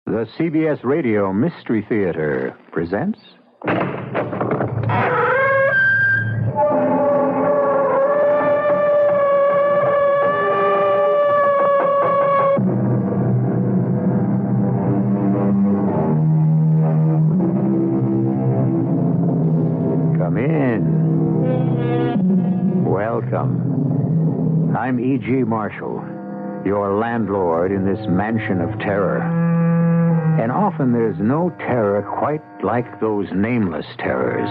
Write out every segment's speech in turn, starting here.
The CBS Radio Mystery Theater presents... Come in. Welcome. I'm E.G. Marshall, your landlord in this mansion of terror. And often there's no terror quite like those nameless terrors,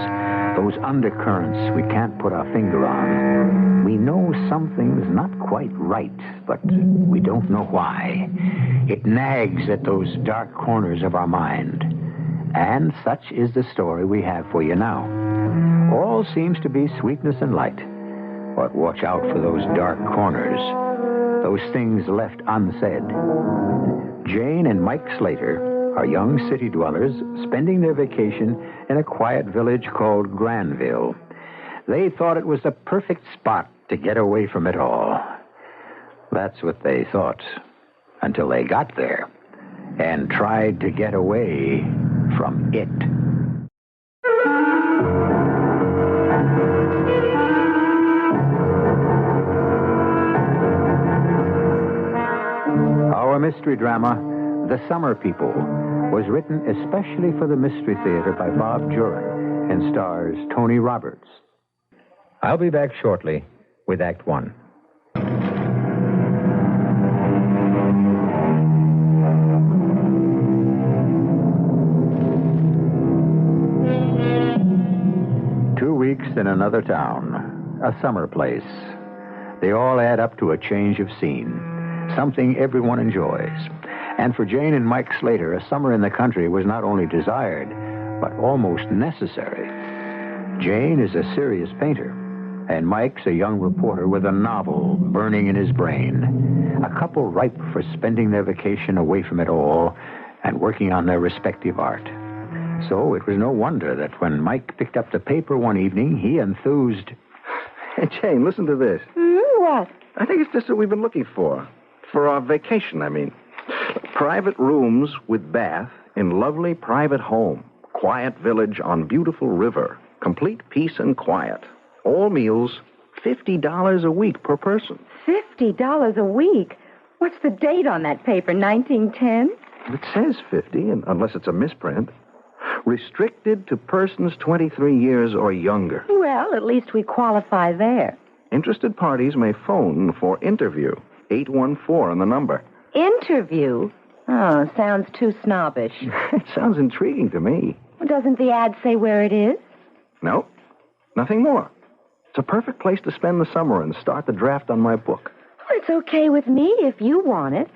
those undercurrents we can't put our finger on. We know something's not quite right, but we don't know why. It nags at those dark corners of our mind. And such is the story we have for you now. All seems to be sweetness and light. But watch out for those dark corners, those things left unsaid. Jane and Mike Slater are young city dwellers spending their vacation in a quiet village called Granville. They thought it was the perfect spot to get away from it all. That's what they thought, until they got there and tried to get away from it. Our mystery drama, The Summer People, was written especially for the Mystery Theater by Bob Jurin and stars Tony Roberts. I'll be back shortly with Act One. Weeks in another town, a summer place. They all add up to a change of scene, something everyone enjoys. And for Jane and Mike Slater, a summer in the country was not only desired, but almost necessary. Jane is a serious painter, and Mike's a young reporter with a novel burning in his brain. A couple ripe for spending their vacation away from it all and working on their respective art. So it was no wonder that when Mike picked up the paper one evening, he enthused. Hey, Jane, listen to this. What? I think it's just what we've been looking for. For our vacation, I mean. Private rooms with bath in lovely private home. Quiet village on beautiful river. Complete peace and quiet. All meals, $50 a week per person. $50 a week? What's the date on that paper, 1910? It says 50, unless it's a misprint. Restricted to persons 23 years or younger. Well, at least we qualify there. Interested parties may phone for interview. 814 on the number. Interview? Oh, sounds too snobbish. It sounds intriguing to me. Well, doesn't the ad say where it is? No, nothing more. It's a perfect place to spend the summer and start the draft on my book. Well, it's okay with me if you want it.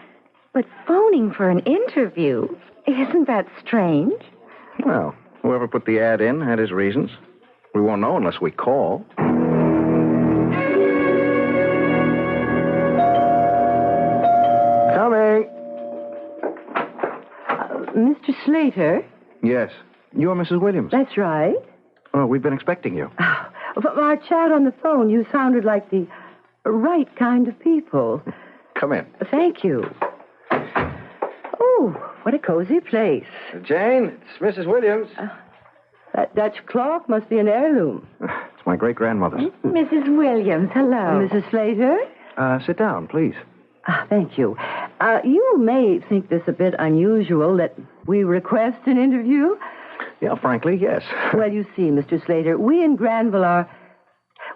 But phoning for an interview, isn't that strange? Well, whoever put the ad in had his reasons. We won't know unless we call. Coming. Mr. Slater? Yes. You're Mrs. Williams. That's right. Oh, we've been expecting you. From our chat on the phone, you sounded like the right kind of people. Come in. Thank you. Oh, what a cozy place. Jane, it's Mrs. Williams. That Dutch clock must be an heirloom. It's my great-grandmother's. Mrs. Williams, hello. Mrs. Slater? Sit down, please. Thank you. You may think this a bit unusual that we request an interview. Yeah, frankly, yes. Well, you see, Mr. Slater, we in Granville are...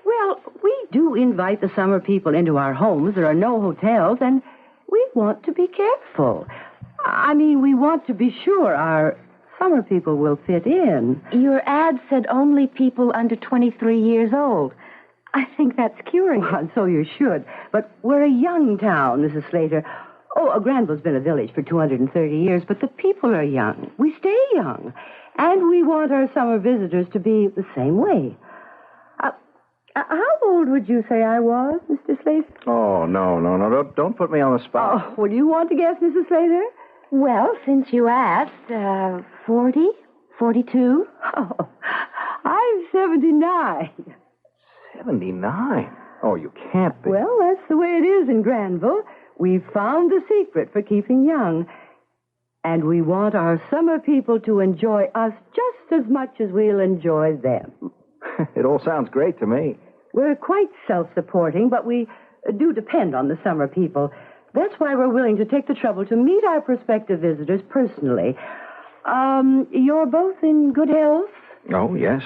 Well, we do invite the summer people into our homes. There are no hotels, and we want to be careful. I mean, we want to be sure our summer people will fit in. Your ad said only people under 23 years old. I think that's curious. Well, and so you should. But we're a young town, Mrs. Slater. Oh, Granville's been a village for 230 years, but the people are young. We stay young. And we want our summer visitors to be the same way. How old would you say I was, Mr. Slater? Oh, no. Don't put me on the spot. Oh, well, do you want to guess, Mrs. Slater? Well, since you asked, 40? 42? Oh, I'm 79. 79? Oh, you can't be. Well, that's the way it is in Granville. We've found the secret for keeping young. And we want our summer people to enjoy us just as much as we'll enjoy them. It all sounds great to me. We're quite self-supporting, but we do depend on the summer people. That's why we're willing to take the trouble to meet our prospective visitors personally. You're both in good health? Oh, yes.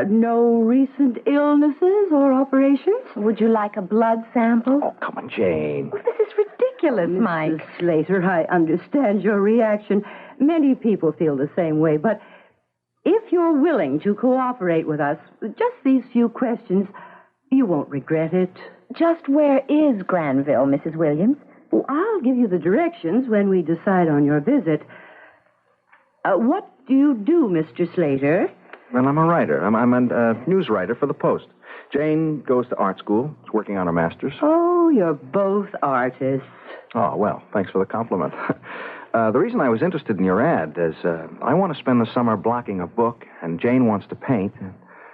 No recent illnesses or operations? Would you like a blood sample? Oh, come on, Jane. Oh, this is ridiculous, Mike. Mrs. Slater, I understand your reaction. Many people feel the same way, but if you're willing to cooperate with us, just these few questions, you won't regret it. Just where is Granville, Mrs. Williams? Well, I'll give you the directions when we decide on your visit. What do you do, Mr. Slater? Well, I'm a writer. I'm a news writer for the Post. Jane goes to art school. She's working on her master's. Oh, you're both artists. Oh, well, thanks for the compliment. The reason I was interested in your ad is I want to spend the summer blocking a book, and Jane wants to paint.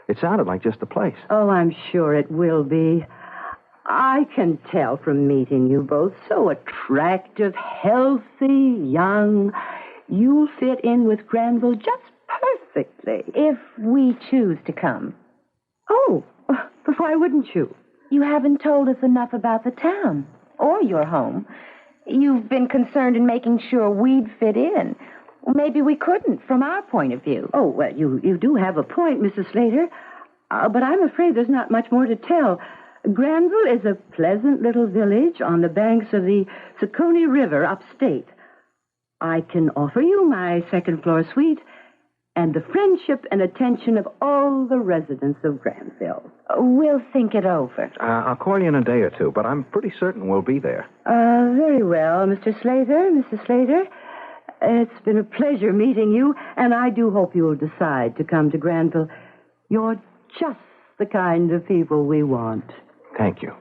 It sounded like just the place. Oh, I'm sure it will be. I can tell from meeting you both. So attractive, healthy, young. You'll fit in with Granville just perfectly. If we choose to come. Oh, but why wouldn't you? You haven't told us enough about the town or your home. You've been concerned in making sure we'd fit in. Maybe we couldn't, from our point of view. Oh, well, you do have a point, Mrs. Slater. But I'm afraid there's not much more to tell. Granville is a pleasant little village on the banks of the Saconee River upstate. I can offer you my second-floor suite and the friendship and attention of all the residents of Granville. We'll think it over. I'll call you in a day or two, but I'm pretty certain we'll be there. Very well, Mr. Slater, Mrs. Slater. It's been a pleasure meeting you, and I do hope you will decide to come to Granville. You're just the kind of people we want. Thank you.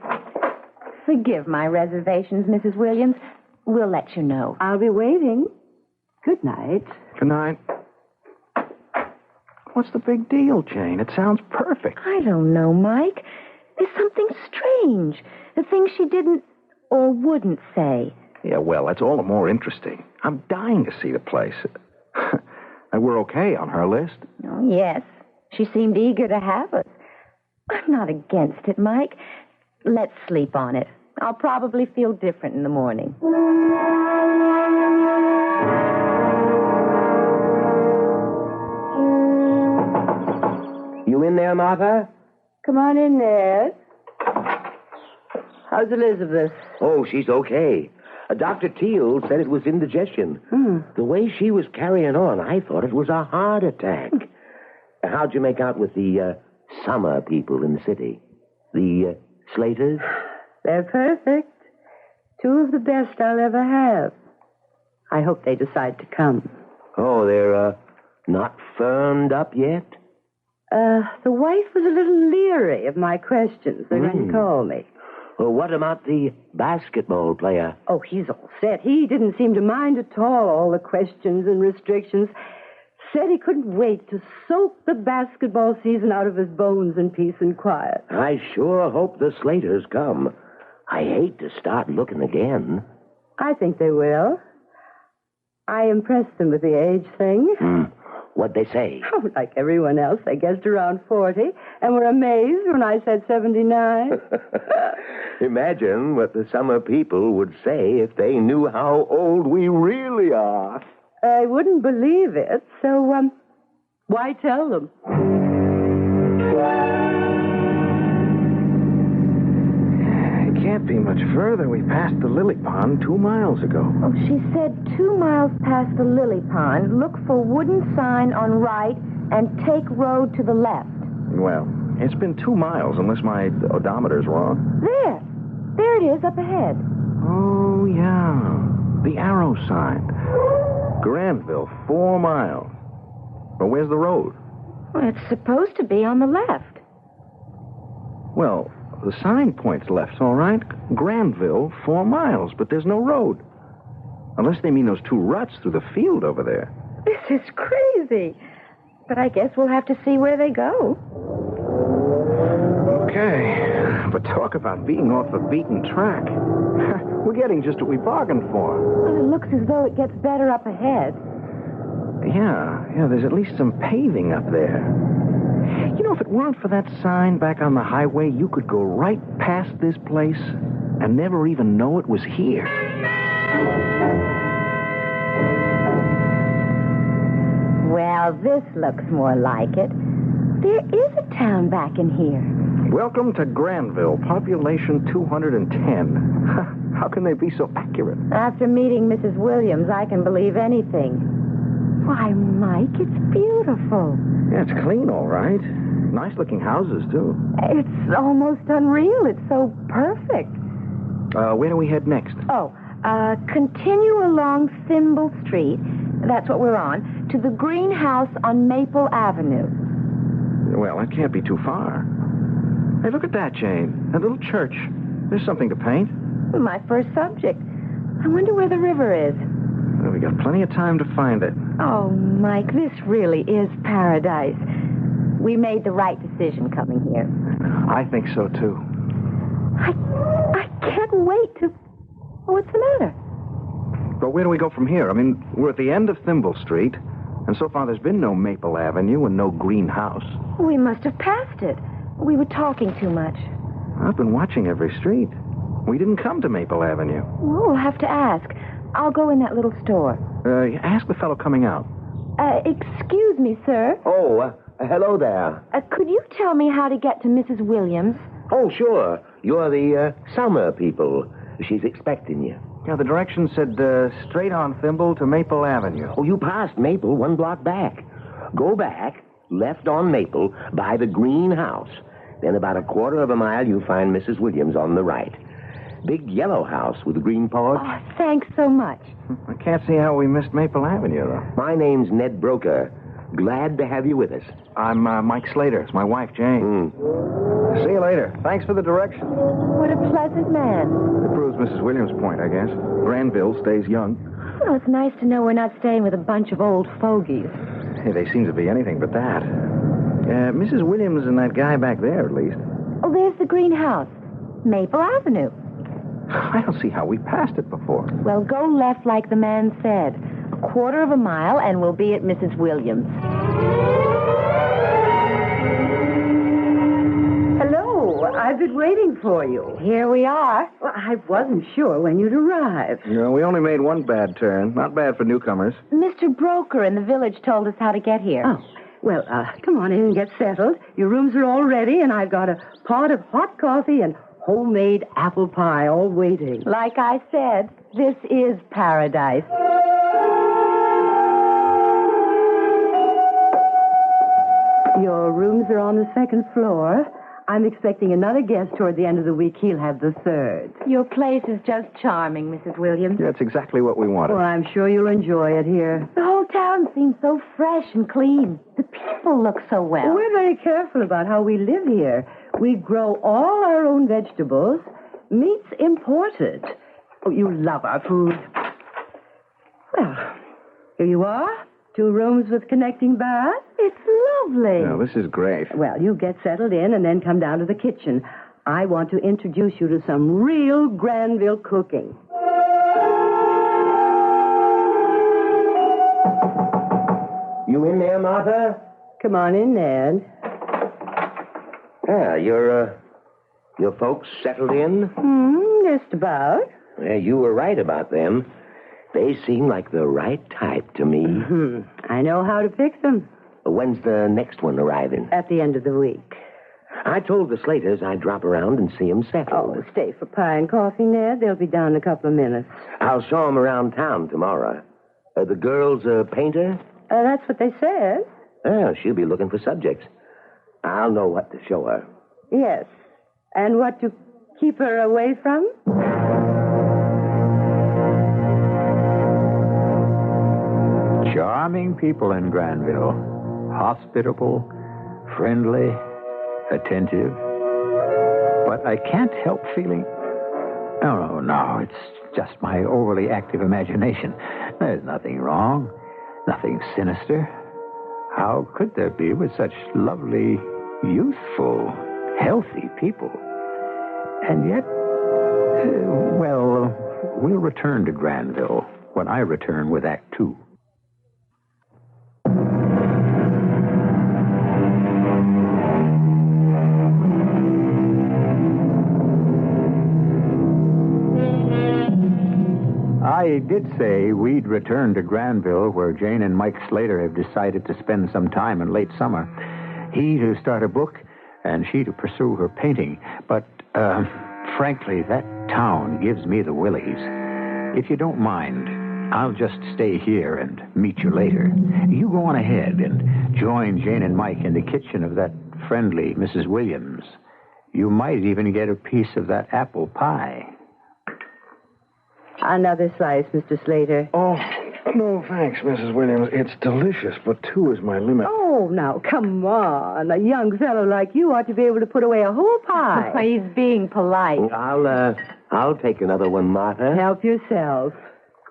Forgive my reservations, Mrs. Williams. We'll let you know. I'll be waiting. Good night. Good night. What's the big deal, Jane? It sounds perfect. I don't know, Mike. There's something strange. The things she didn't or wouldn't say. Yeah, well, that's all the more interesting. I'm dying to see the place. And we're okay on her list. Oh, yes. She seemed eager to have us. I'm not against it, Mike. Let's sleep on it. I'll probably feel different in the morning. You in there, Martha? Come on in, Ned. How's Elizabeth? Oh, she's okay. Dr. Teal said it was indigestion. The way she was carrying on, I thought it was a heart attack. How'd you make out with the summer people in the city? The Slaters? They're perfect. Two of the best I'll ever have. I hope they decide to come. Oh, they're not firmed up yet? The wife was a little leery of my questions. They're going to call me. Well, what about the basketball player? Oh, he's all set. He didn't seem to mind at all the questions and restrictions. Said he couldn't wait to soak the basketball season out of his bones in peace and quiet. I sure hope the Slaters come. I hate to start looking again. I think they will. I impressed them with the age thing. What'd they say? Oh, like everyone else, they guessed around 40 and were amazed when I said 79. Imagine what the summer people would say if they knew how old we really are. I wouldn't believe it, so, why tell them? It can't be much further. We passed the lily pond 2 miles ago. Oh, she said 2 miles past the lily pond, look for wooden sign on right and take road to the left. Well, it's been 2 miles, unless my odometer's wrong. There it is up ahead. Oh, yeah. The arrow sign. Granville, 4 miles. But where's the road? Well, it's supposed to be on the left. Well, the sign points left, all right. Granville, 4 miles, but there's no road. Unless they mean those 2 ruts through the field over there. This is crazy. But I guess we'll have to see where they go. Okay. But talk about being off the beaten track. We're getting just what we bargained for. Well, it looks as though it gets better up ahead. Yeah, there's at least some paving up there. You know, if it weren't for that sign back on the highway, you could go right past this place and never even know it was here. Well, this looks more like it. There is a town back in here. Welcome to Granville, population 210. How can they be so accurate? After meeting Mrs. Williams, I can believe anything. Why, Mike, it's beautiful. Yeah, it's clean, all right. Nice-looking houses, too. It's almost unreal. It's so perfect. Where do we head next? Continue along Thimble Street. That's what we're on. To the greenhouse on Maple Avenue. Well, that can't be too far. Hey, look at that, Jane. That little church. There's something to paint. My first subject. I wonder where the river is. Well, we got plenty of time to find it. Oh, Mike, this really is paradise. We made the right decision coming here. I think so, too. I can't wait to... What's the matter? But where do we go from here? I mean, we're at the end of Thimble Street, and so far there's been no Maple Avenue and no greenhouse. We must have passed it. We were talking too much. I've been watching every street. We didn't come to Maple Avenue. Well, we'll have to ask. I'll go in that little store. Ask the fellow coming out. Excuse me, sir. Oh, hello there. Could you tell me how to get to Mrs. Williams? Oh, sure. You're the Summer people. She's expecting you. Yeah, the directions said straight on Thimble to Maple Avenue. Oh, you passed Maple 1 block back. Go back, left on Maple, by the greenhouse. Then about 1/4 of a mile, you'll find Mrs. Williams on the right. Big yellow house with a green porch. Oh, thanks so much. I can't see how we missed Maple Avenue, though. My name's Ned Broker. Glad to have you with us. I'm Mike Slater. It's my wife, Jane. See you later. Thanks for the directions. What a pleasant man. It proves Mrs. Williams' point, I guess. Granville stays young. Well, it's nice to know we're not staying with a bunch of old fogies. Hey, they seem to be anything but that. Mrs. Williams and that guy back there, at least. Oh, there's the greenhouse. Maple Avenue. I don't see how we passed it before. Well, go left like the man said. 1/4 of a mile, and we'll be at Mrs. Williams. Hello. I've been waiting for you. Here we are. Well, I wasn't sure when you'd arrive. No, we only made one bad turn. Not bad for newcomers. Mr. Broker in the village told us how to get here. Oh, well, come on in and get settled. Your rooms are all ready, and I've got a pot of hot coffee and homemade apple pie all waiting. Like I said, this is paradise. Your rooms are on the 2nd floor. I'm expecting another guest toward the end of the week. He'll have the 3rd. Your place is just charming, Mrs. Williams. Yeah, it's exactly what we wanted. Well, I'm sure you'll enjoy it here. The whole town seems so fresh and clean. The people look so well. We're very careful about how we live here. We grow all our own vegetables. Meat's imported. Oh, you love our food. Well, here you are. 2 rooms with connecting baths. It's lovely. No, this is great. Well, you get settled in and then come down to the kitchen. I want to introduce you to some real Granville cooking. You in there, Martha? Come on in, Ned. Yeah, your folks settled in? Just about. Yeah, you were right about them. They seem like the right type to me. I know how to fix them. When's the next one arriving? At the end of the week. I told the Slaters I'd drop around and see them settled. Oh, stay for pie and coffee, Ned. They'll be down in a couple of minutes. I'll show them around town tomorrow. The girl's a painter? That's what they said. Oh, she'll be looking for subjects. I'll know what to show her. Yes. And what to keep her away from? Charming people in Granville. Hospitable, friendly, attentive. But I can't help feeling... No, it's just my overly active imagination. There's nothing wrong, nothing sinister. How could there be with such lovely, youthful, healthy people? And yet, We'll return to Granville when I return with Act Two. I did say we'd return to Granville, where Jane and Mike Slater have decided to spend some time in late summer. He to start a book, and she to pursue her painting. But, frankly, that town gives me the willies. If you don't mind, I'll just stay here and meet you later. You go on ahead and join Jane and Mike in the kitchen of that friendly Mrs. Williams. You might even get a piece of that apple pie. Another slice, Mr. Slater. Oh, no, thanks, Mrs. Williams. It's delicious, but 2 is my limit. Oh, now, come on. A young fellow like you ought to be able to put away a whole pie. He's being polite. I'll take another one, Martha. Help yourself.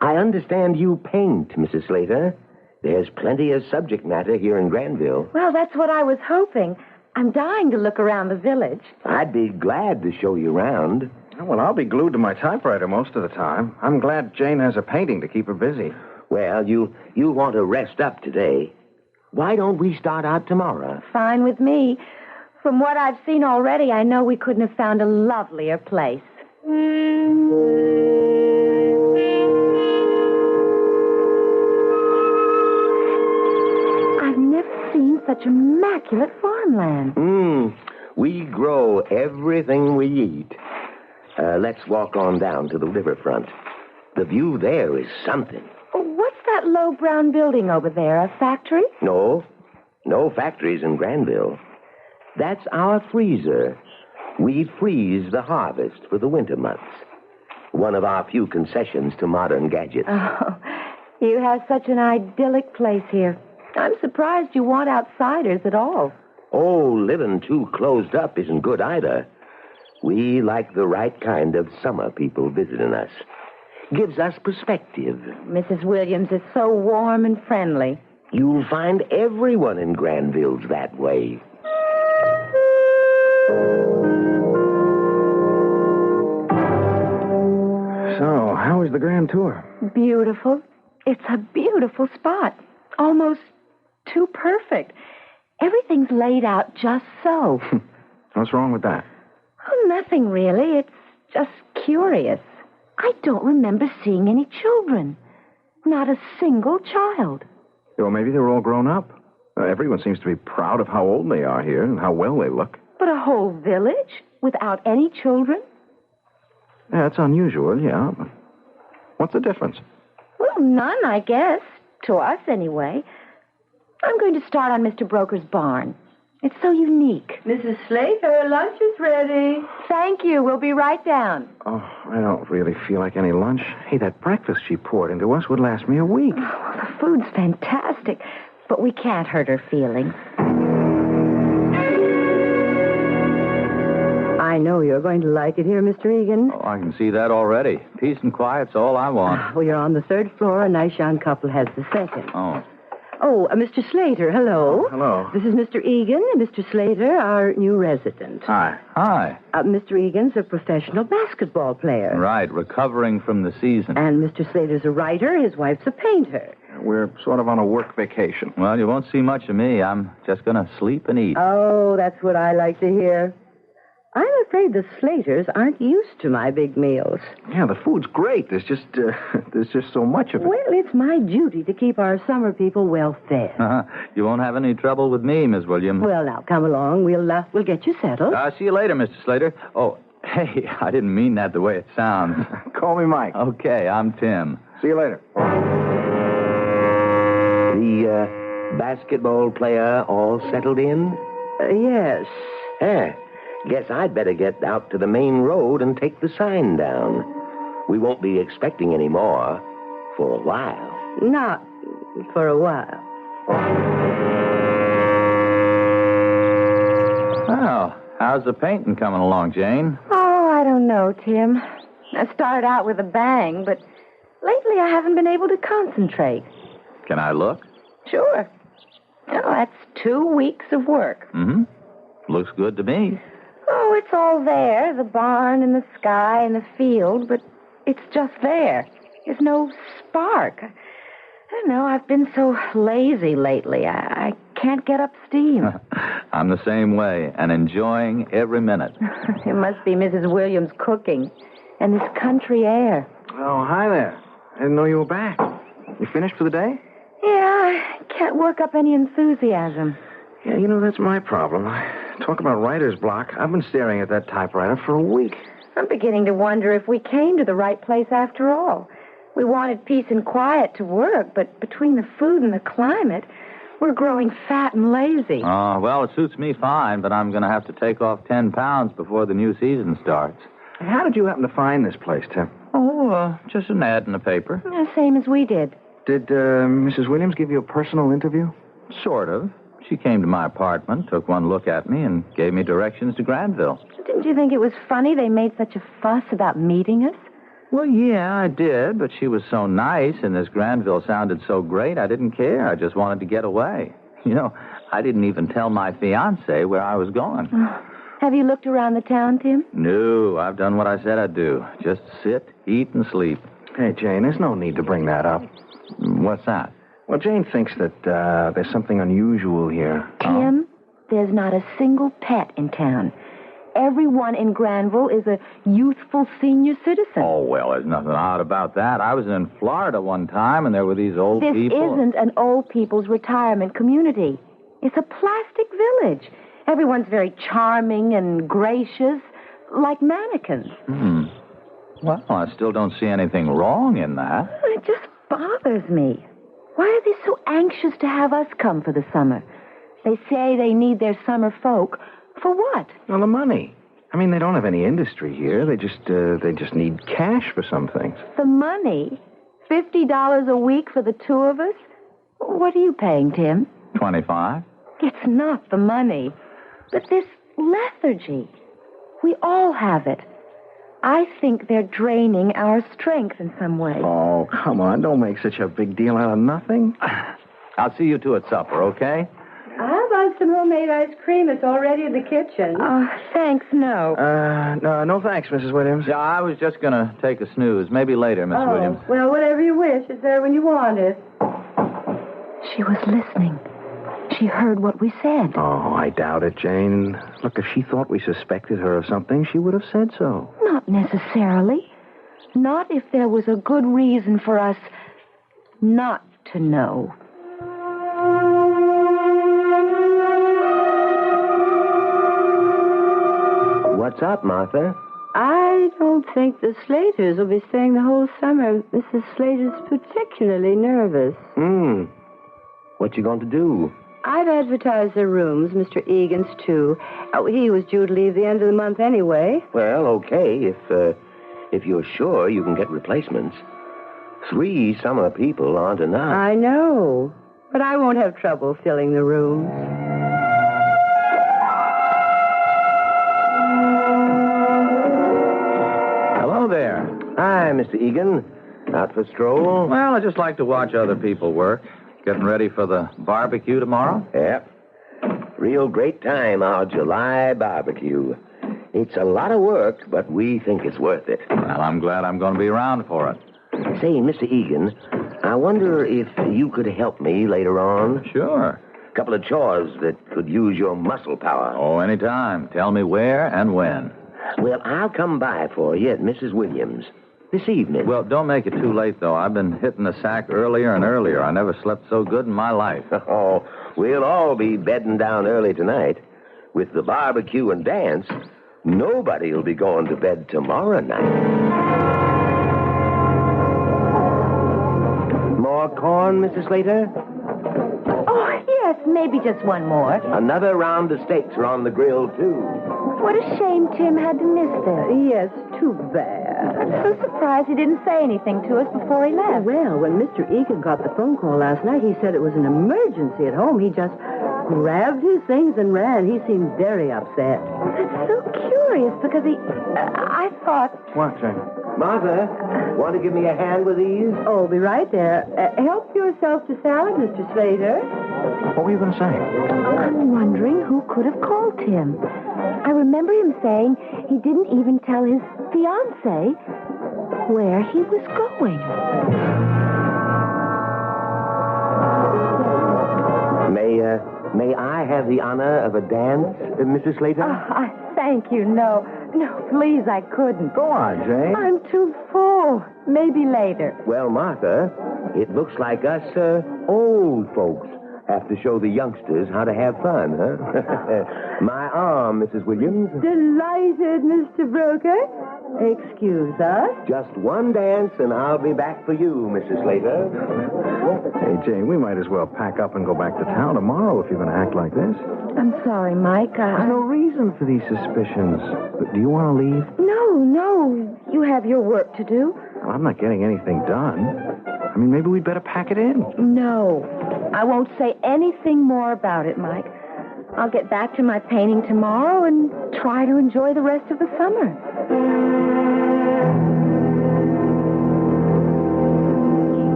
I understand you paint, Mrs. Slater. There's plenty of subject matter here in Granville. Well, that's what I was hoping. I'm dying to look around the village. I'd be glad to show you around. Well, I'll be glued to my typewriter most of the time. I'm glad Jane has a painting to keep her busy. Well, you want to rest up today. Why don't we start out tomorrow? Fine with me. From what I've seen already, I know we couldn't have found a lovelier place. I've never seen such immaculate farmland. We grow everything we eat. Let's walk on down to the riverfront. The view there is something. What's that low brown building over there? A factory? No factories in Granville. That's our freezer. We freeze the harvest for the winter months. One of our few concessions to modern gadgets. Oh, you have such an idyllic place here. I'm surprised you want outsiders at all. Oh, living too closed up isn't good either. We like the right kind of summer people visiting us. Gives us perspective. Mrs. Williams is so warm and friendly. You'll find everyone in Granville's that way. So, how was the grand tour? Beautiful. It's a beautiful spot. Almost too perfect. Everything's laid out just so. What's wrong with that? Oh, nothing really. It's just curious. I don't remember seeing any children. Not a single child. Well, maybe they were all grown up. Everyone seems to be proud of how old they are here and how well they look. But a whole village without any children? Yeah, it's unusual, yeah. But what's the difference? Well, none, I guess. To us, anyway. I'm going to start on Mr. Broker's barn. It's so unique. Mrs. Slater, lunch is ready. Thank you. We'll be right down. Oh, I don't really feel like any lunch. Hey, that breakfast she poured into us would last me a week. Oh, the food's fantastic, but we can't hurt her feelings. I know you're going to like it here, Mr. Egan. Oh, I can see that already. Peace and quiet's all I want. Well, you're on the 3rd floor. A nice young couple has the 2nd. Oh. Oh, Mr. Slater, hello. Hello. This is Mr. Egan, Mr. Slater, our new resident. Hi. Hi. Mr. Egan's a professional basketball player. Right, recovering from the season. And Mr. Slater's a writer. His wife's a painter. We're sort of on a work vacation. Well, you won't see much of me. I'm just going to sleep and eat. Oh, that's what I like to hear. I'm afraid the Slaters aren't used to my big meals. Yeah, the food's great. There's just so much of it. Well, it's my duty to keep our summer people well fed. You won't have any trouble with me, Miss Williams. Well, now, come along. We'll get you settled. See you later, Mr. Slater. Oh, hey, I didn't mean that the way it sounds. Call me Mike. Okay, I'm Tim. See you later. The basketball player all settled in? Yes. Guess I'd better get out to the main road and take the sign down. We won't be expecting any more for a while. Not for a while. Well, how's the painting coming along, Jane? Oh, I don't know, Tim. I started out with a bang, but lately I haven't been able to concentrate. Can I look? Sure. Well, that's 2 weeks of work. Mm-hmm. Looks good to me. Oh, it's all there, the barn and the sky and the field, but it's just there. There's no spark. I don't know, I've been so lazy lately. I can't get up steam. I'm the same way, and enjoying every minute. It must be Mrs. Williams' cooking and this country air. Oh, hi there. I didn't know you were back. You finished for the day? Yeah, I can't work up any enthusiasm. Yeah, you know, that's my problem. Talk about writer's block. I've been staring at that typewriter for a week. I'm beginning to wonder if we came to the right place after all. We wanted peace and quiet to work, but between the food and the climate, we're growing fat and lazy. Oh, well, it suits me fine, but I'm going to have to take off 10 pounds before the new season starts. How did you happen to find this place, Tim? Oh, just an ad in the paper. Yeah, same as we did. Did Mrs. Williams give you a personal interview? Sort of. She came to my apartment, took one look at me, and gave me directions to Granville. Didn't you think it was funny they made such a fuss about meeting us? Well, yeah, I did, but she was so nice, and this Granville sounded so great, I didn't care. I just wanted to get away. You know, I didn't even tell my fiancé where I was going. Have you looked around the town, Tim? No, I've done what I said I'd do. Just sit, eat, and sleep. Hey, Jane, there's no need to bring that up. What's that? Well, Jane thinks that there's something unusual here. Tim, there's not a single pet in town. Everyone in Granville is a youthful senior citizen. Oh, well, there's nothing odd about that. I was in Florida one time, and there were these old people. This isn't an old people's retirement community. It's a plastic village. Everyone's very charming and gracious, like mannequins. Well, I still don't see anything wrong in that. It just bothers me. Why are they so anxious to have us come for the summer? They say they need their summer folk. For what? Well, the money. I mean, they don't have any industry here. They just need cash for some things. The money? $50 a week for the two of us? What are you paying, Tim? 25. It's not the money, but this lethargy. We all have it. I think they're draining our strength in some way. Oh, come on. Don't make such a big deal out of nothing. I'll see you two at supper, okay? How about some homemade ice cream? It's already in the kitchen. Oh, thanks, no. No thanks, Mrs. Williams. Yeah, I was just going to take a snooze. Maybe later, Miss Williams. Well, whatever you wish. It's there when you want it. She was listening. She heard what we said. Oh, I doubt it, Jane. Look, if she thought we suspected her of something, she would have said so. Not necessarily. Not if there was a good reason for us not to know. What's up, Martha? I don't think the Slaters will be staying the whole summer. Mrs. Slater's particularly nervous. What you going to do? I've advertised their rooms, Mr. Egan's too. Oh, he was due to leave the end of the month anyway. Well, okay, if you're sure you can get replacements. 3 summer people aren't enough. I know, but I won't have trouble filling the rooms. Hello there. Hi, Mr. Egan. Out for a stroll? Well, I just like to watch other people work. Getting ready for the barbecue tomorrow? Yep. Real great time, our July barbecue. It's a lot of work, but we think it's worth it. Well, I'm glad I'm going to be around for it. Say, Mr. Egan, I wonder if you could help me later on. Sure. A couple of chores that could use your muscle power. Oh, anytime. Tell me where and when. Well, I'll come by for you at Mrs. Williams this evening. Well, don't make it too late, though. I've been hitting the sack earlier and earlier. I never slept so good in my life. Oh, we'll all be bedding down early tonight. With the barbecue and dance, nobody will be going to bed tomorrow night. More corn, Mrs. Slater? Oh, yes, maybe just one more. Another round of steaks are on the grill, too. What a shame Tim had to miss this. Yes, too bad. I'm so surprised he didn't say anything to us before he left. Well, when Mr. Egan got the phone call last night, he said it was an emergency at home. He just grabbed his things and ran. He seemed very upset. That's so curious because I thought... What, Jane? Martha, want to give me a hand with these? Oh, be right there. Help yourself to salad, Mr. Slater. What were you going to say? I'm wondering who could have called Tim. I remember him saying he didn't even tell his fiancée. where he was going. May I have the honor of a dance, Mrs. Slater? Thank you. No, please, I couldn't. Go on, Jane. I'm too full. Maybe later. Well, Martha, it looks like us old folks have to show the youngsters how to have fun, huh? My arm, Mrs. Williams. Delighted, Mr. Broker. Excuse us. Just one dance, and I'll be back for you, Mrs. Slater. Hey, Jane, we might as well pack up and go back to town tomorrow if you're going to act like this. I'm sorry, Mike. There's no reason for these suspicions. But do you want to leave? No. You have your work to do. Well, I'm not getting anything done. I mean, maybe we'd better pack it in. No. I won't say anything more about it, Mike. I'll get back to my painting tomorrow and try to enjoy the rest of the summer.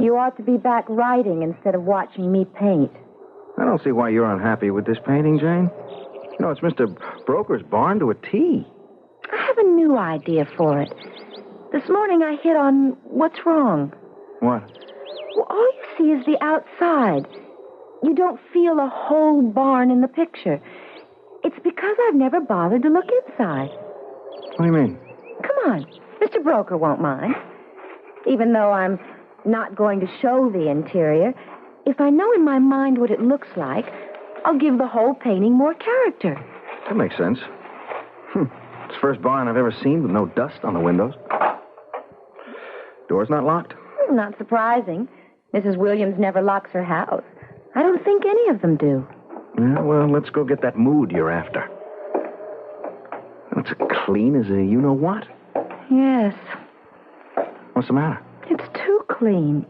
You ought to be back writing instead of watching me paint. I don't see why you're unhappy with this painting, Jane. You know, it's Mr. Broker's barn to a T. I have a new idea for it. This morning I hit on what's wrong. What? Well, all you see is the outside. You don't feel a whole barn in the picture. It's because I've never bothered to look inside. What do you mean? Come on. Mr. Broker won't mind. Even though I'm not going to show the interior, if I know in my mind what it looks like, I'll give the whole painting more character. That makes sense. It's the first barn I've ever seen with no dust on the windows. Door's not locked? Not surprising. Mrs. Williams never locks her house. I don't think any of them do. Yeah, well, let's go get that mood you're after. It's clean as a you-know-what. Yes. What's the matter? It's too clean.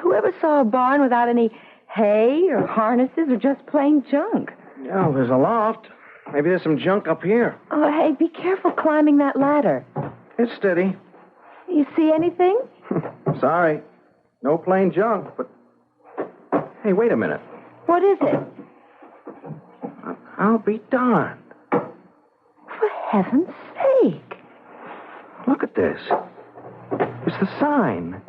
Whoever saw a barn without any hay or harnesses or just plain junk? Oh, there's a loft. Maybe there's some junk up here. Oh, hey, be careful climbing that ladder. It's steady. You see anything? Sorry. No plain junk, but... Hey, wait a minute. What is it? I'll be darned. For heaven's sake. Look at this. It's the sign.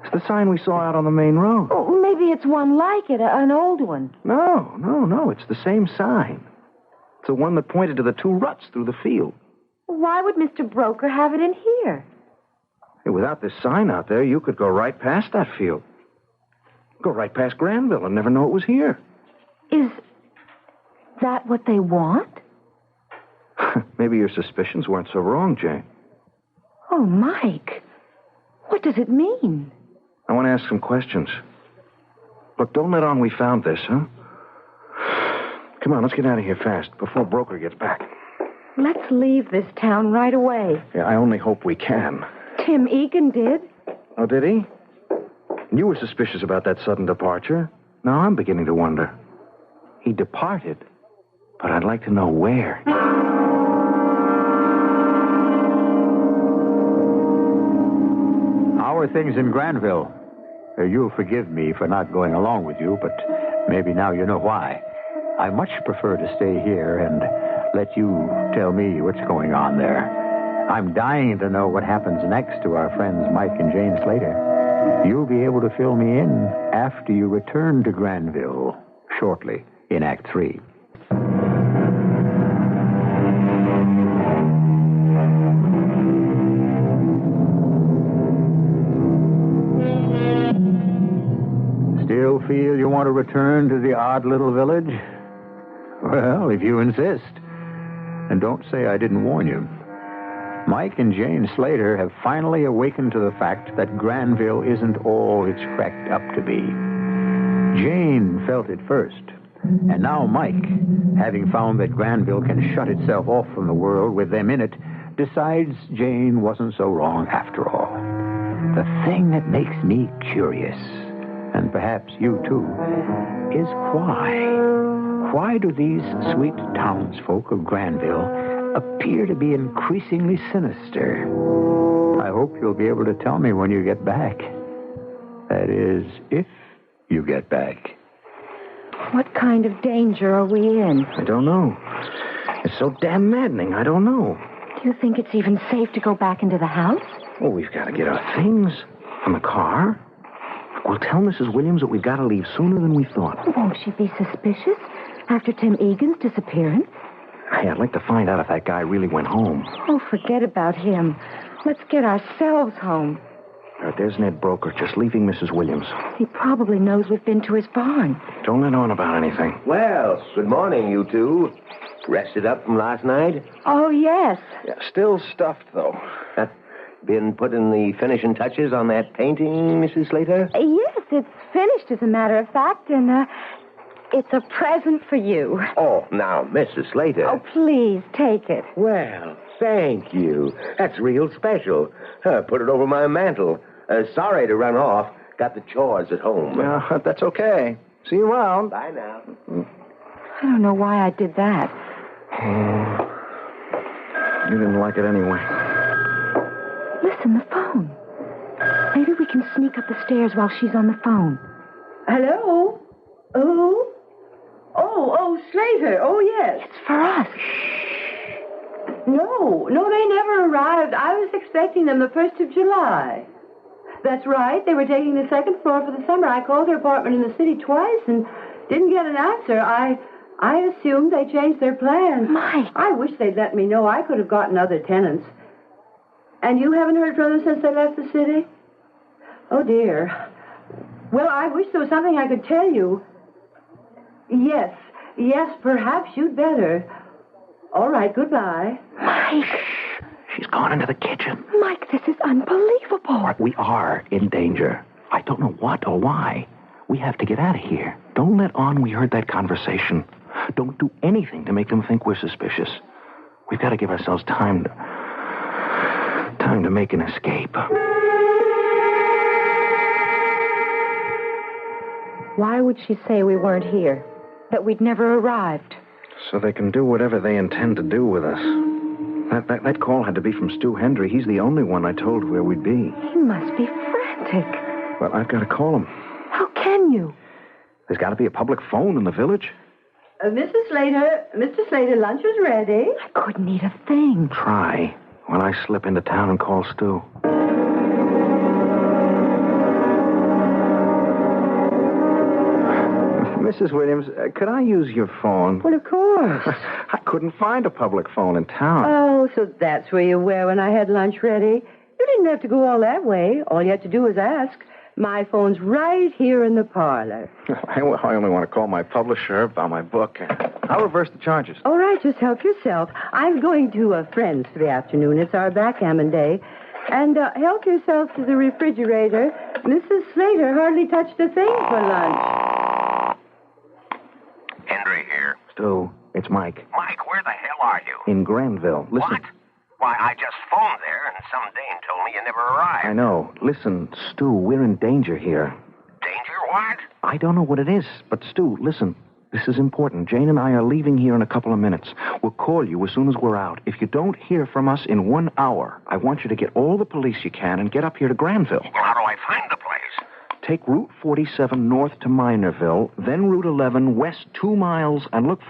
It's the sign we saw out on the main road. Oh, maybe it's one like it, an old one. No. It's the same sign. It's the one that pointed to the two ruts through the field. Why would Mr. Broker have it in here? Hey, without this sign out there, you could go right past that field. Go right past Granville and never know it was here. Is that what they want? Maybe your suspicions weren't so wrong, Jane. Oh, Mike. What does it mean? I want to ask some questions. Look, don't let on we found this, huh? Come on, let's get out of here fast before Broker gets back. Let's leave this town right away. Yeah, I only hope we can. Tim Egan did. Oh, did he? You were suspicious about that sudden departure. Now I'm beginning to wonder. He departed, but I'd like to know where. How are things in Granville? You'll forgive me for not going along with you, but maybe now you know why. I much prefer to stay here and let you tell me what's going on there. I'm dying to know what happens next to our friends Mike and Jane Slater. You'll be able to fill me in after you return to Granville shortly in Act 3. Still feel you want to return to the odd little village? Well, if you insist. And don't say I didn't warn you. Mike and Jane Slater have finally awakened to the fact that Granville isn't all it's cracked up to be. Jane felt it first. And now Mike, having found that Granville can shut itself off from the world with them in it, decides Jane wasn't so wrong after all. The thing that makes me curious, and perhaps you too, is why? Why do these sweet townsfolk of Granville appear to be increasingly sinister? I hope you'll be able to tell me when you get back. That is, if you get back. What kind of danger are we in? I don't know. It's so damn maddening. I don't know. Do you think it's even safe to go back into the house? Well, we've got to get our things from the car. We'll tell Mrs. Williams that we've got to leave sooner than we thought. Won't she be suspicious after Tim Egan's disappearance? Hey, I'd like to find out if that guy really went home. Oh, forget about him. Let's get ourselves home. There's Ned Broker just leaving Mrs. Williams. He probably knows we've been to his barn. Don't let on about anything. Well, good morning, you two. Rested up from last night? Oh, yes. Yeah, still stuffed, though. Been putting the finishing touches on that painting, Mrs. Slater? Yes, it's finished, as a matter of fact, and it's a present for you. Oh, now, Mrs. Slater. Oh, please, take it. Well, thank you. That's real special. Put it over my mantel. Sorry to run off. Got the chores at home. Yeah, that's okay. See you around. Bye now. I don't know why I did that. You didn't like it anyway. Listen, the phone. Maybe we can sneak up the stairs while she's on the phone. Hello? Who? Oh, Slater. Oh, yes. It's for us. No, they never arrived. I was expecting them the 1st of July. That's right. They were taking the second floor for the summer. I called their apartment in the city twice and didn't get an answer. I assumed they changed their plans. Mike. I wish they'd let me know. I could have gotten other tenants. And you haven't heard from them since they left the city? Oh, dear. Well, I wish there was something I could tell you. Yes, perhaps you'd better. All right, goodbye. Mike. She's gone into the kitchen. Mike, this is unbelievable. We are in danger. I don't know what or why. We have to get out of here. Don't let on we heard that conversation. Don't do anything to make them think we're suspicious. We've got to give ourselves time to make an escape. Why would she say we weren't here? That we'd never arrived? So they can do whatever they intend to do with us. That call had to be from Stu Hendry. He's the only one I told where we'd be. He must be frantic. Well, I've got to call him. How can you? There's got to be a public phone in the village. Mr. Slater, lunch is ready. I couldn't eat a thing. Try when I slip into town and call Stu. Mrs. Williams, could I use your phone? Well, of course. I couldn't find a public phone in town. Oh, so that's where you were when I had lunch ready. You didn't have to go all that way. All you had to do was ask. My phone's right here in the parlor. I only want to call my publisher about my book. I'll reverse the charges. All right, just help yourself. I'm going to a friend's for the afternoon. It's our backgammon day. And help yourself to the refrigerator. Mrs. Slater hardly touched a thing for lunch. Hendry here. Stu, it's Mike. Mike, where the hell are you? In Granville. Listen. What? Why, I just phoned there, and some dame told me you never arrived. I know. Listen, Stu, we're in danger here. Danger? What? I don't know what it is, but Stu, listen. This is important. Jane and I are leaving here in a couple of minutes. We'll call you as soon as we're out. If you don't hear from us in 1 hour, I want you to get all the police you can and get up here to Granville. Well, how do I find the place? Take Route 47 north to Minorville, then Route 11 west 2 miles, and look...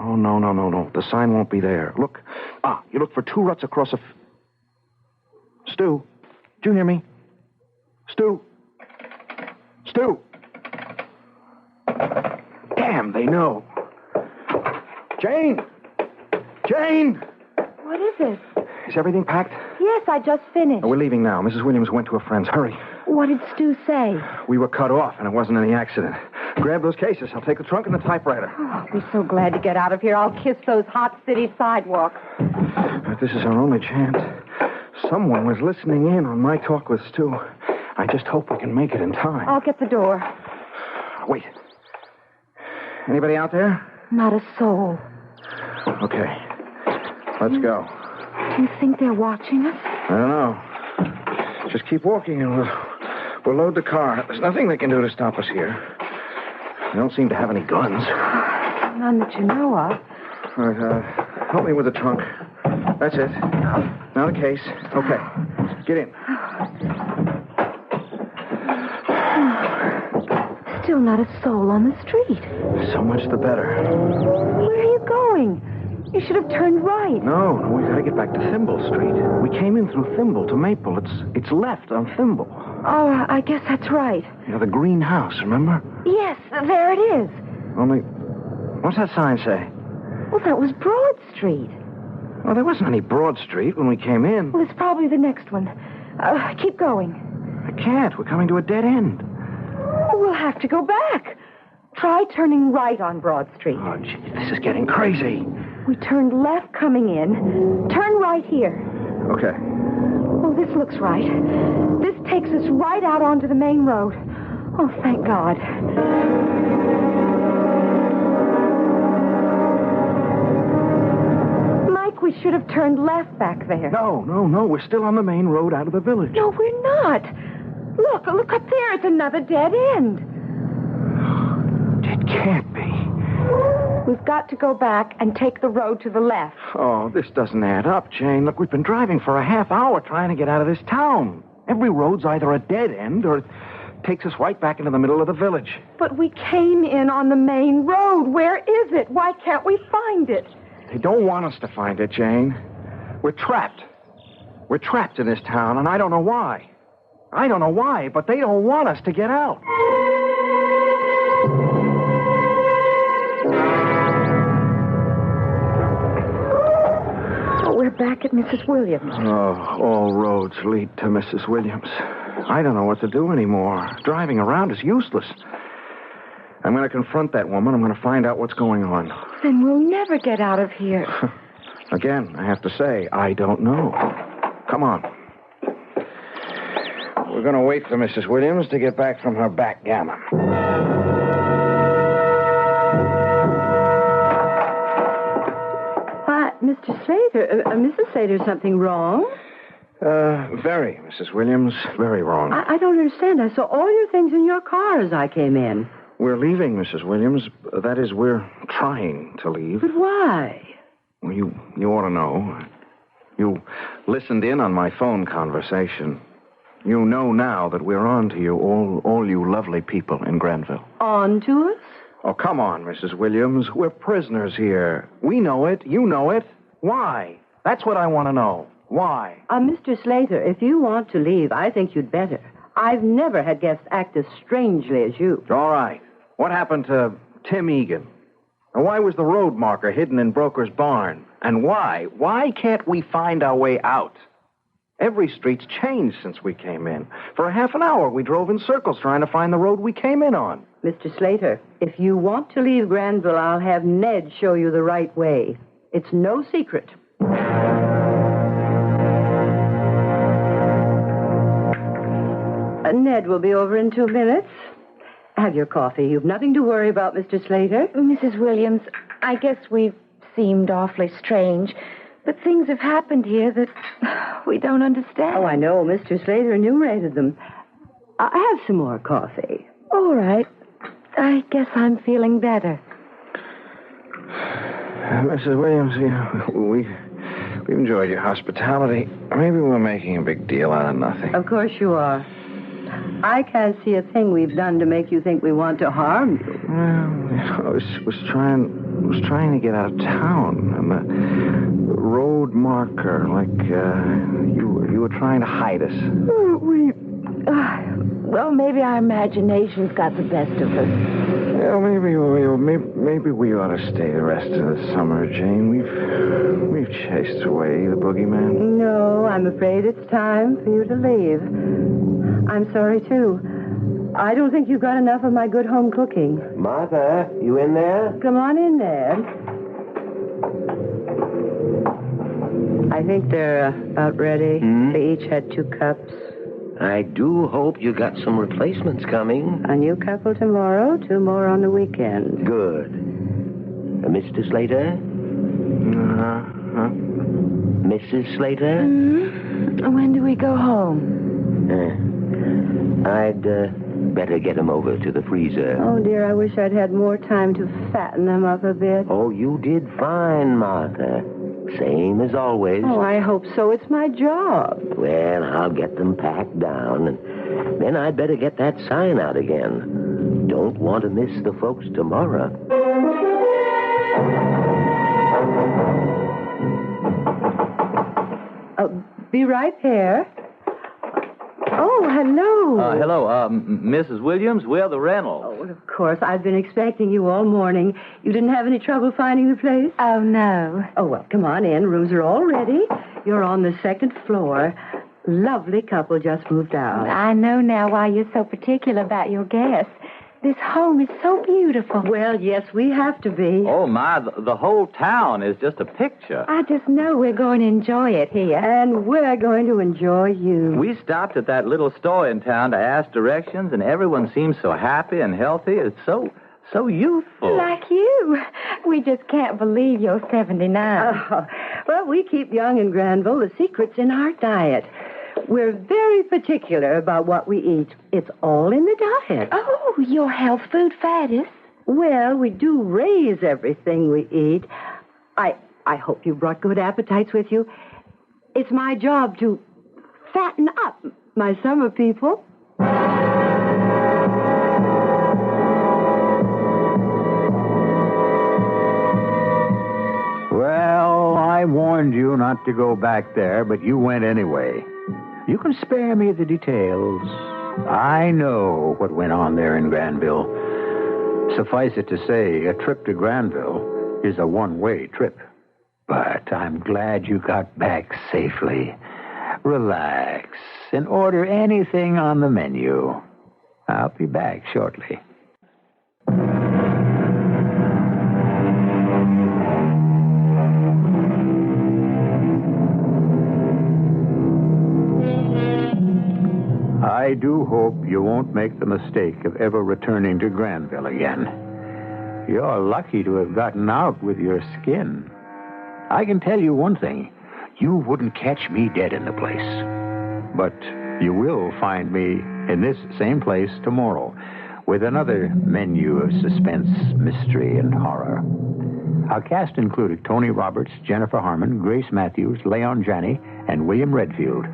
Oh, no. The sign won't be there. Look. You look for 2 ruts across a... Stu, did you hear me? Stu. Damn, they know. Jane! What is it? Is everything packed? Yes, I just finished. We're leaving now. Mrs. Williams went to a friend's. Hurry. What did Stu say? We were cut off, and it wasn't any accident. Grab those cases. I'll take the trunk and the typewriter. Oh, I'll be so glad to get out of here. I'll kiss those hot city sidewalks. But this is our only chance. Someone was listening in on my talk with Stu. I just hope we can make it in time. I'll get the door. Wait. Anybody out there? Not a soul. Okay. Let's go. Do you think they're watching us? I don't know. Just keep walking and we'll load the car. There's nothing they can do to stop us here. They don't seem to have any guns. None that you know of. All right, help me with the trunk. That's it. Now the case. Okay. Get in. Still not a soul on the street. So much the better. Where are you going? You should have turned right. No, we gotta get back to Thimble Street. We came in through Thimble to Maple. It's left on Thimble. Oh, I guess that's right. You know, the green house, remember? Yes, there it is. Only, what's that sign say? Well, that was Broad Street. Well, there wasn't any Broad Street when we came in. Well, it's probably the next one. Keep going. I can't. We're coming to a dead end. We'll have to go back. Try turning right on Broad Street. Oh, gee, this is getting crazy. We turned left coming in. Turn right here. Okay. Oh, this looks right. This takes us right out onto the main road. Oh, thank God. Mike, we should have turned left back there. No. We're still on the main road out of the village. No, we're not. Look up there. It's another dead end. It can't be. We've got to go back and take the road to the left. Oh, this doesn't add up, Jane. Look, we've been driving for a half hour trying to get out of this town. Every road's either a dead end or it takes us right back into the middle of the village. But we came in on the main road. Where is it? Why can't we find it? They don't want us to find it, Jane. We're trapped. We're trapped in this town, and I don't know why. But they don't want us to get out. We're back at Mrs. Williams. Oh, all roads lead to Mrs. Williams. I don't know what to do anymore. Driving around is useless. I'm going to confront that woman. I'm going to find out what's going on. Then we'll never get out of here. Again, I have to say, I don't know. Come on. We're going to wait for Mrs. Williams to get back from her backgammon. Mr. Slater, Mrs. Slater, something wrong? Very, Mrs. Williams. Very wrong. I don't understand. I saw all your things in your car as I came in. We're leaving, Mrs. Williams. That is, we're trying to leave. But why? Well, you ought to know. You listened in on my phone conversation. You know now that we're on to you, all you lovely people in Granville. On to us? Oh, come on, Mrs. Williams. We're prisoners here. We know it. You know it. Why? That's what I want to know. Why? Mr. Slater, if you want to leave, I think you'd better. I've never had guests act as strangely as you. All right. What happened to Tim Egan? And why was the road marker hidden in Broker's barn? And why? Why can't we find our way out? Every street's changed since we came in. For a half an hour, we drove in circles trying to find the road we came in on. Mr. Slater, if you want to leave Granville, I'll have Ned show you the right way. It's no secret. Ned will be over in 2 minutes. Have your coffee. You've nothing to worry about, Mr. Slater. Mrs. Williams, I guess we've seemed awfully strange, but things have happened here that we don't understand. Oh, I know. Mr. Slater enumerated them. I'll have some more coffee. All right. I guess I'm feeling better. Mrs. Williams, we've enjoyed your hospitality. Maybe we're making a big deal out of nothing. Of course you are. I can't see a thing we've done to make you think we want to harm you. Well, I was trying to get out of town, and the road marker, like you were trying to hide us. Well, maybe our imagination's got the best of us. Yeah, maybe we ought to stay the rest of the summer, Jane. We've chased away the boogeyman. No, I'm afraid it's time for you to leave. I'm sorry, too. I don't think you've got enough of my good home cooking. Martha, you in there? Come on in, Ned. I think they're about ready. They each had 2 cups. I do hope you got some replacements coming. A new couple tomorrow, 2 more on the weekend. Good. Mr. Slater? Mrs. Slater? When do we go home? I'd better get him over to the freezer. Oh, dear, I wish I'd had more time to fatten them up a bit. Oh, you did fine, Martha. Same as always. Oh, I hope so. It's my job. Well, I'll get them packed down, and then I'd better get that sign out again. Don't want to miss the folks tomorrow. Be right there. Oh, hello. Hello, Mrs. Williams. We're the Reynolds. Oh, well, of course. I've been expecting you all morning. You didn't have any trouble finding the place? Oh, no. Oh, well, come on in. Rooms are all ready. You're on the second floor. Lovely couple just moved out. I know now why you're so particular about your guests. This home is so beautiful. Well, yes, we have to be. Oh, my, the whole town is just a picture. I just know we're going to enjoy it here. And we're going to enjoy you. We stopped at that little store in town to ask directions, and everyone seems so happy and healthy. It's so youthful. Like you. We just can't believe you're 79. Oh, well, we keep young in Granville. The secret's in our diet. We're very particular about what we eat. It's all in the diet. Oh, your health food fattest. Well, we do raise everything we eat. I hope you brought good appetites with you. It's my job to fatten up my summer people. Well, I warned you not to go back there, but you went anyway. You can spare me the details. I know what went on there in Granville. Suffice it to say, a trip to Granville is a one-way trip. But I'm glad you got back safely. Relax and order anything on the menu. I'll be back shortly. I do hope you won't make the mistake of ever returning to Granville again. You're lucky to have gotten out with your skin. I can tell you one thing. You wouldn't catch me dead in the place. But you will find me in this same place tomorrow with another menu of suspense, mystery, and horror. Our cast included Tony Roberts, Jennifer Harmon, Grace Matthews, Leon Janney, and William Redfield.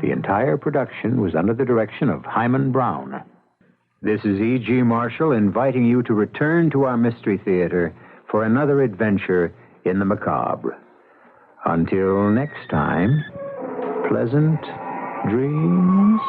The entire production was under the direction of Hyman Brown. This is E.G. Marshall inviting you to return to our Mystery Theater for another adventure in the macabre. Until next time, pleasant dreams.